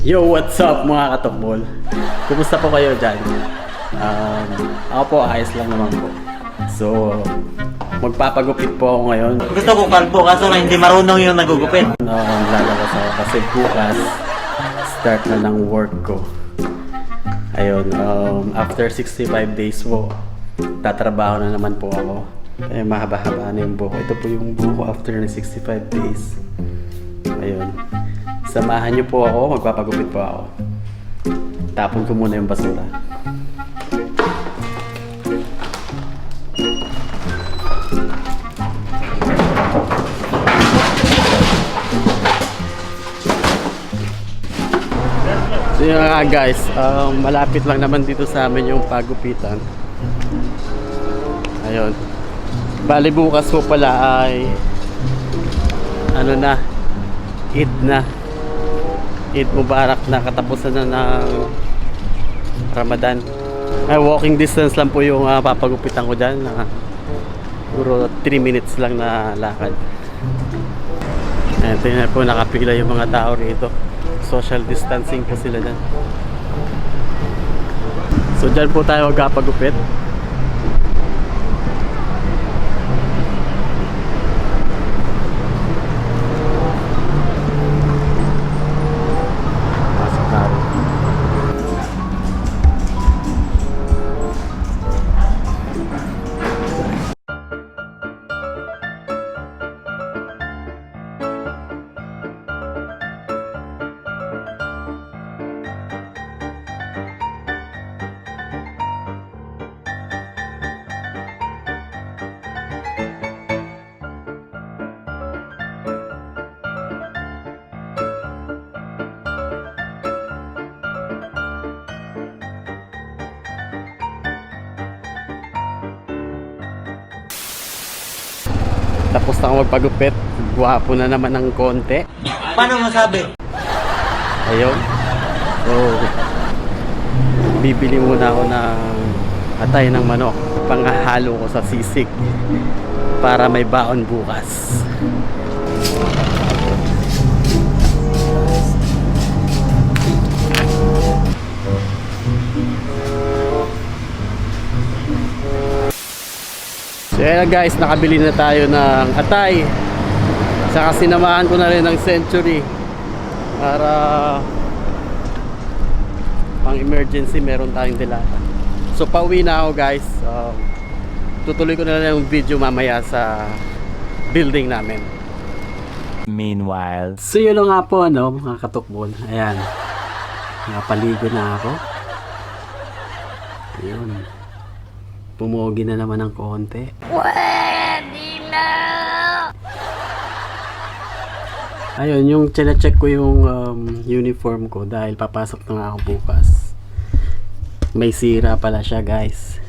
Yo, what's up mga katokbol? Kumusta po kayo dyan? Ako po, ayos lang naman po. So, magpapagupit po ako ngayon. Gusto ko kalbo kaso lang hindi marunong yung nagugupit. Lalabas ako kasi bukas start na ng work ko. Ayun, after 65 days po, tatrabaho na naman po ako. Eh, mahaba-haba na yung buko. Ito po yung buko after ng 65 days. Ayun. Samahan niyo po ako, magpapagupit po ako. Tapon ko muna yung basura. So yun nga guys, malapit lang naman dito sa amin yung pagupitan. Ayun. Bali bukas po pala ay ano na, Eid na. Eid Mubarak na, katapusan na ng Ramadan. Ay, walking distance lang po yung papagupitan ko dyan. Puro 3 minutes lang na lakad. Ito na po, nakapila yung mga tao rito. Social distancing po sila dyan. So dyan po tayo magpapagupit. Tapos na ako magpagupit. Guwapo na naman ng konti. Paano masabi? Ayun. So, bibili muna ako ng atay ng manok. Panghahalo ko sa sisig para may baon bukas. So yan guys, nakabili na tayo ng atay. Saka sinamahan ko na rin ng Century para pang emergency meron tayong dilata. So pauwi na ako guys. Tutuloy ko na lang yung video mamaya sa building namin. Meanwhile, So yun nga po mga katukbol. Ayan, nakapaligo na ako. Ayun, pumugi na naman ng konti. Pwede na! Ayun, yung check ko yung uniform ko dahil papasok na nga ako bukas. May sira pala siya guys.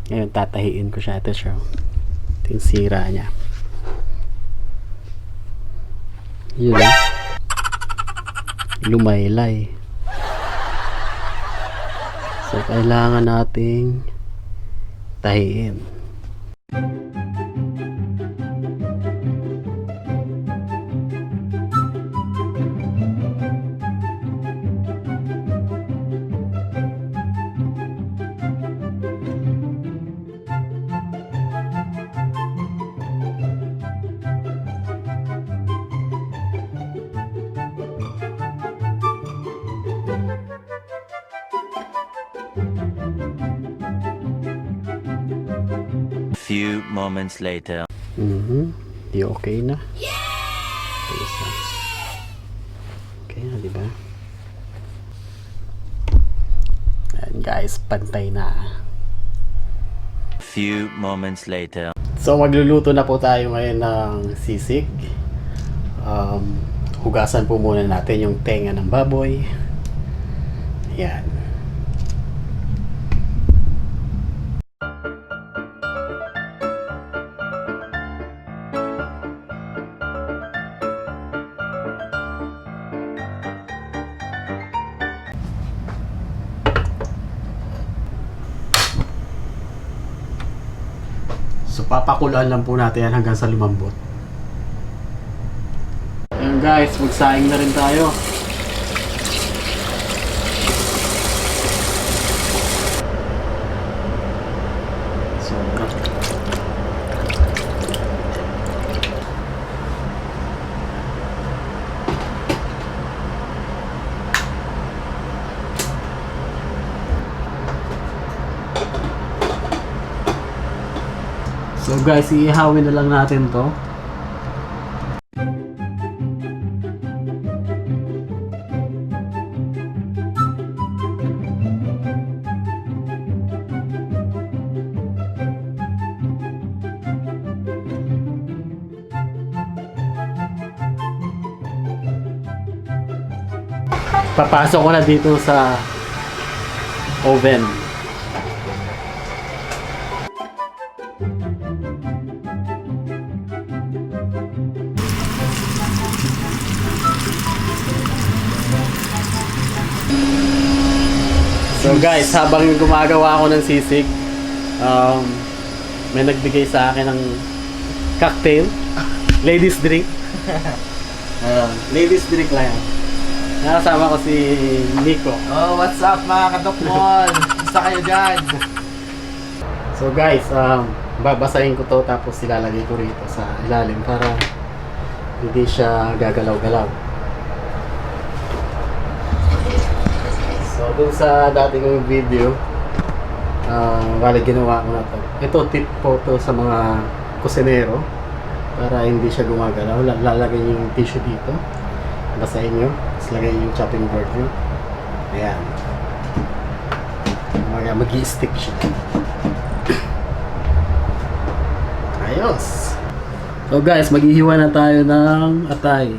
Ngayon tatahiin ko siya. Ito siya. Ito yung sira niya. Yun. Lumaylay. So kailangan nating tahiin. few moments later. Di okay na. Okay na, di ba? Ayan guys, pantay na. Few moments later. So magluluto na po tayo ngayon ng sisig. Hugasan po muna natin yung tenga ng baboy. Ayan. So papakulaan lang po natin yan hanggang sa lumambot. Ayan guys, magsaing na rin tayo. So guys, iihawin na lang natin to. Papasok ko na dito sa oven. So guys, habang gumagawa ako ng sisig, may nagbigay sa akin ng cocktail, ladies drink. Ladies drink lang yan. Nakasama ko si Nico. Oh, what's up mga katukmol? Basta kayo dyan? So guys, babasahin ko to tapos ilalagay ko rito sa ilalim para hindi siya gagalaw-galaw. So dun sa dating kong video, bali ginawa ko na to. Ito tip po to sa mga kusinero para hindi siya gumagalaw. Lalagay niyo yung tissue dito. Basahin nyo. Tapos lagay yung chopping board nyo. Ayan. Mag-i-stick siya. Ayos. So guys, maghihiwa na tayo ng atay.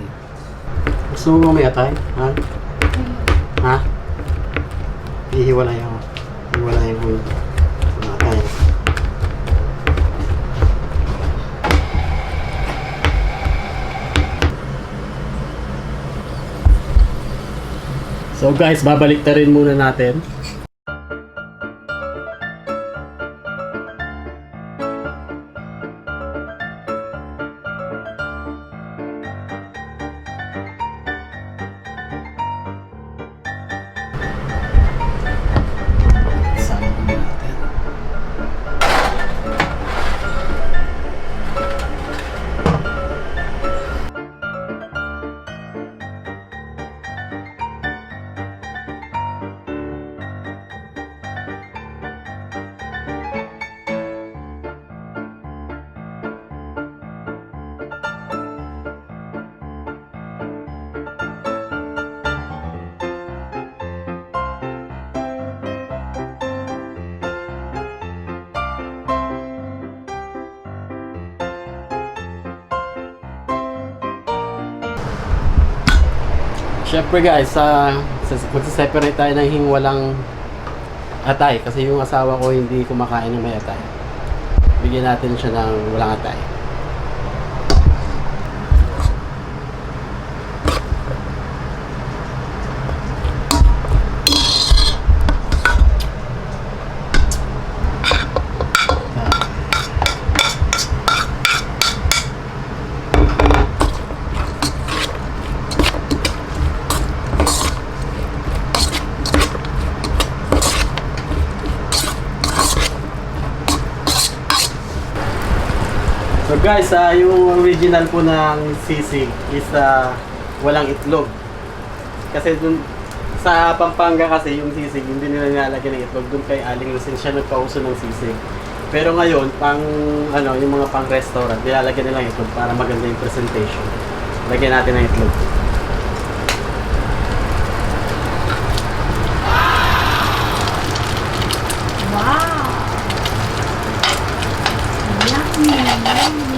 Gusto mo may atay? Ha? Ha? Hihiwa na yung atay. So guys, babalik na rin muna natin. Sama natin. Siyempre guys, magsa-separate tayo ng hingwalang atay kasi yung asawa ko hindi kumakain ng may atay. Bigyan natin siya ng walang atay. So guys, yung original po ng sisig is walang itlog. Kasi dun sa Pampanga kasi yung sisig hindi nila nilalagyan ng itlog. Dun kay Aling Lucen siya nagpauso ng sisig. Pero ngayon, yung mga pang restaurant, nilalagyan nila ng itlog para maganda yung presentation. Lagyan natin ng itlog. Wow! Yummy! Yummy!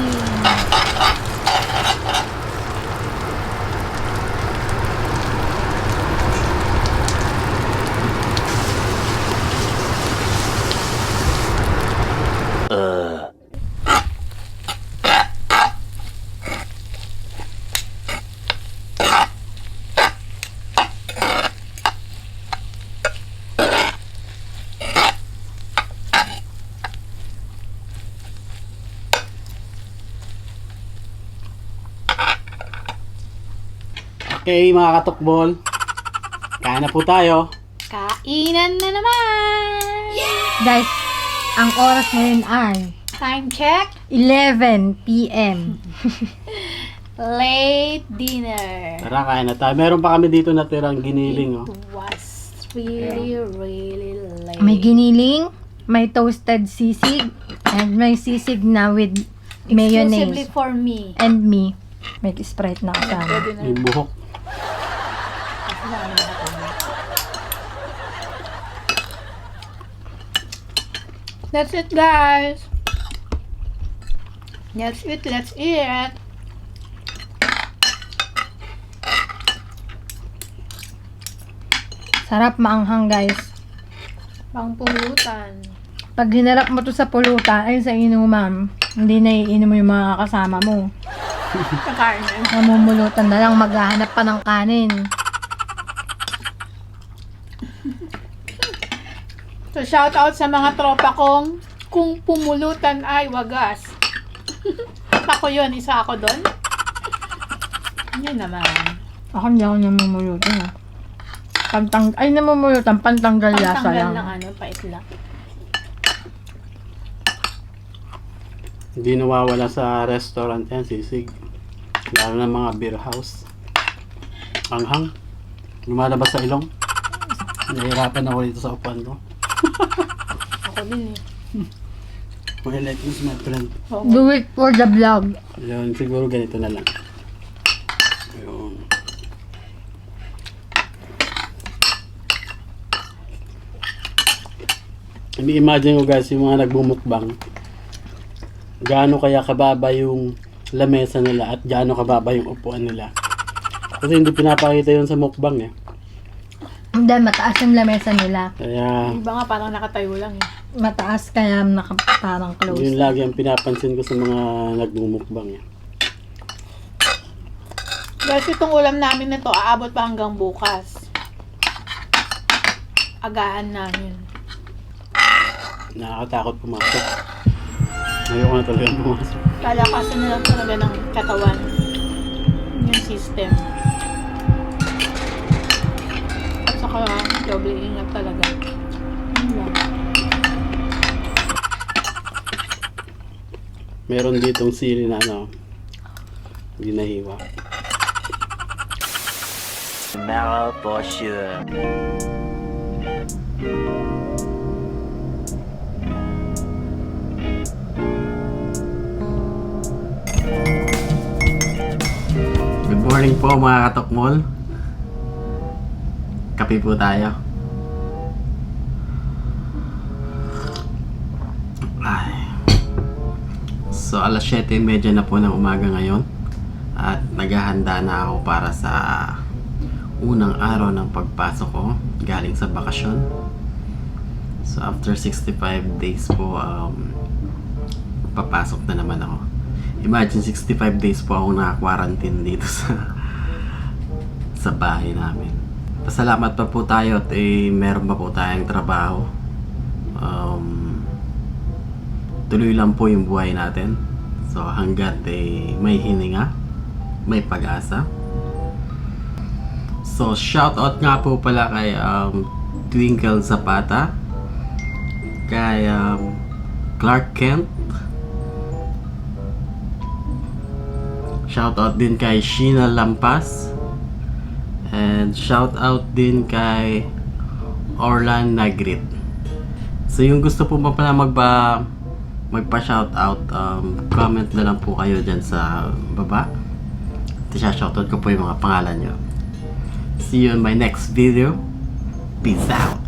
Okay mga katukbol, kain na po tayo. Kainan na naman! Guys, ang oras ngayon ay time check 11 p.m. Late dinner. Tara, kain na tayo. Meron pa kami dito natirang giniling. Oh. It was really, really late. May giniling, may toasted sisig, and may sisig na with Exclusively mayonnaise. for me. And me. May Sprite na kasama. Pwede na. Yung buhok. That's it, guys. Let's eat, let's eat. Sarap maanghang, guys. Pang pulutan. Pag hinarap mo to sa pulutan, ay sa inuman, hindi na iinom mo yung mga kasama mo. Kakain. Namumulutan na lang, maghahanap pa ng kanin. So, shout out sa mga tropa kong kung pumulutan ay wagas. Ako yun, isa ako doon. Yun naman. Ako hindi ako namumulutan. Namumulutan, pantanggal lasa Pantanggal lang. ng ano, pait lang. Hindi nawawala sa restaurant yan, sisig. Lalo na mga beer house. Anghang. Lumalabas sa ilong. Nahihirapan ako dito sa upuan ko. Ako din eh. Well, like this, my friend. Oo. Do it for the vlog. Yun, siguro ganito na lang. Ayun. Imagine ko guys, yung mga nagbumukbang, gaano kaya kababa yung lamesa nila at gaano kababa yung upuan nila. Kasi hindi pinapakita yun sa mukbang eh. Hindi, mataas yung lamesa nila. Kaya Iba nga parang nakatayo lang eh. Mataas kaya parang close. yun lagi ang pinapansin ko sa mga nagbumukbang eh. Guys, itong ulam namin na to, aabot pa hanggang bukas. Agahan namin. Nakakatakot pumasok. Ayoko na talaga pumasok. Kalakasan na lang talaga ng katawan. Yung system. At saka, doble ingat talaga. Yun lang. Meron ditong sili na ano, ginahiwa. Tomorrow for sure. Good morning po mga katokmol. Kape po tayo. Ay. So alas 7:30 na po ng umaga ngayon. At naghahanda na ako para sa unang araw ng pagpasok ko galing sa bakasyon. So after 65 days po, papasok na naman ako. Imagine 65 days po ako naka-quarantine dito sa bahay namin. Pasalamat pa po tayo at meron pa po tayong trabaho. Tuloy lang po yung buhay natin. So hanggat may hininga, may pag-asa. So shoutout nga po pala kay Twinkle Zapata, kay Clark Kent. Shoutout din kay Sheena Lampas. And shoutout din kay Orlan Nagrit. So yung gusto po pa pala magpa-shoutout, comment na lang po kayo dyan sa baba. Shoutout ko po yung mga pangalan nyo. See you in my next video. Peace out.